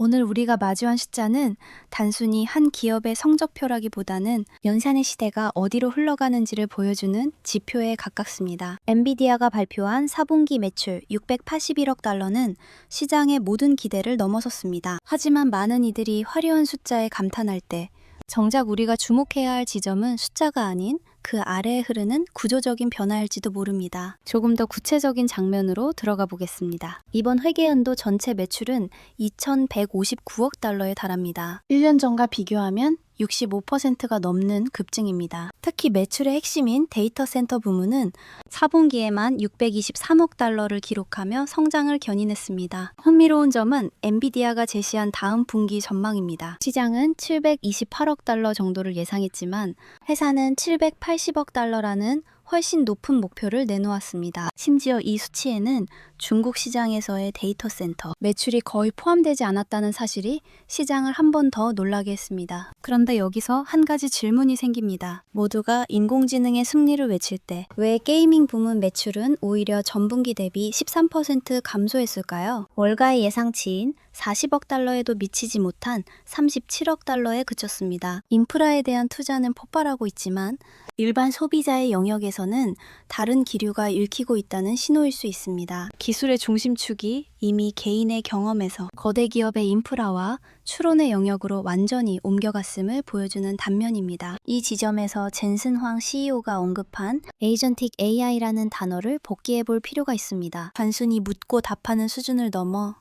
오늘 우리가 마주한 숫자는 단순히 한 기업의 성적표라기보다는 연산의 시대가 어디로 흘러가는지를 보여주는 지표에 가깝습니다. 엔비디아가 발표한 4분기 매출 681억 달러는 시장의 모든 기대를 넘어섰습니다. 하지만 많은 이들이 화려한 숫자에 감탄할 때 정작 우리가 주목해야 할 지점은 숫자가 아닌 그 아래에 흐르는 구조적인 변화일지도 모릅니다. 조금 더 구체적인 장면으로 들어가 보겠습니다. 이번 회계연도 전체 매출은 2,159억 달러에 달합니다. 1년 전과 비교하면 65%가 넘는 급증입니다. 특히 매출의 핵심인 데이터 센터 부문은 4분기에만 623억 달러를 기록하며 성장을 견인했습니다. 흥미로운 점은 엔비디아가 제시한 다음 분기 전망입니다. 시장은 728억 달러 정도를 예상했지만 회사는 780억 달러라는 훨씬 높은 목표를 내놓았습니다. 심지어 이 수치에는 중국 시장에서의 데이터 센터 매출이 거의 포함되지 않았다는 사실이 시장을 한 번 더 놀라게 했습니다. 그런데 여기서 한 가지 질문이 생깁니다. 모두가 인공지능의 승리를 외칠 때 왜 게이밍 부문 매출은 오히려 전분기 대비 13% 감소했을까요? 월가의 예상치인 40억 달러에도 미치지 못한 37억 달러에 그쳤습니다. 인프라에 대한 투자는 폭발하고 있지만 일반 소비자의 영역에서는 다른 기류가 읽히고 있다는 신호일 수 있습니다. 기술의 중심축이 이미 개인의 경험에서 거대 기업의 인프라와 추론의 영역으로 완전히 옮겨갔음을 보여주는 단면입니다. 이 지점에서 젠슨 황 CEO가 언급한 에이전틱 AI라는 단어를 복기해 볼 필요가 있습니다. 단순히 묻고 답하는 수준을 넘어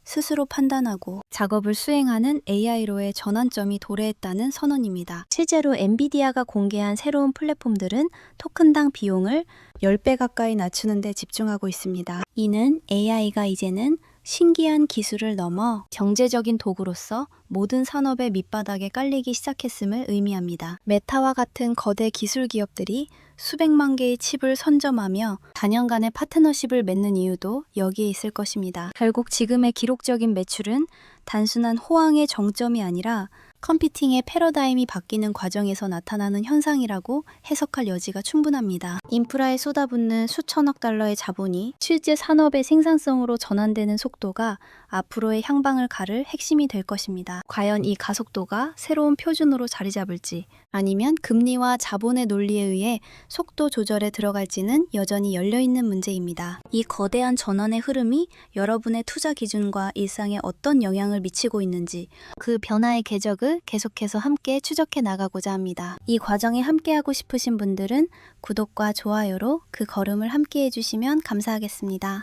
스스로 판단하고 작업을 수행하는 AI로의 전환점이 도래했다는 선언입니다. 실제로 엔비디아가 공개한 새로운 플랫폼들은 토큰당 비용을 10배 가까이 낮추는 데 집중하고 있습니다. 이는 AI가 이제는 신기한 기술을 넘어 경제적인 도구로서 모든 산업의 밑바닥에 깔리기 시작했음을 의미합니다. 메타와 같은 거대 기술 기업들이 수백만 개의 칩을 선점하며 단연간의 파트너십을 맺는 이유도 여기에 있을 것입니다. 결국 지금의 기록적인 매출은 단순한 호황의 정점이 아니라 컴퓨팅의 패러다임이 바뀌는 과정에서 나타나는 현상이라고 해석할 여지가 충분합니다. 인프라에 쏟아붓는 수천억 달러의 자본이 실제 산업의 생산성으로 전환되는 속도가 앞으로의 향방을 가를 핵심이 될 것입니다. 과연 이 가속도가 새로운 표준으로 자리 잡을지 아니면 금리와 자본의 논리에 의해 속도 조절에 들어갈지는 여전히 열려있는 문제입니다. 이 거대한 전환의 흐름이 여러분의 투자 기준과 일상에 어떤 영향을 미치고 있는지 그 변화의 궤적을 계속해서 함께 추적해 나가고자 합니다. 이 과정에 함께하고 싶으신 분들은 구독과 좋아요로 그 걸음을 함께 해주시면 감사하겠습니다.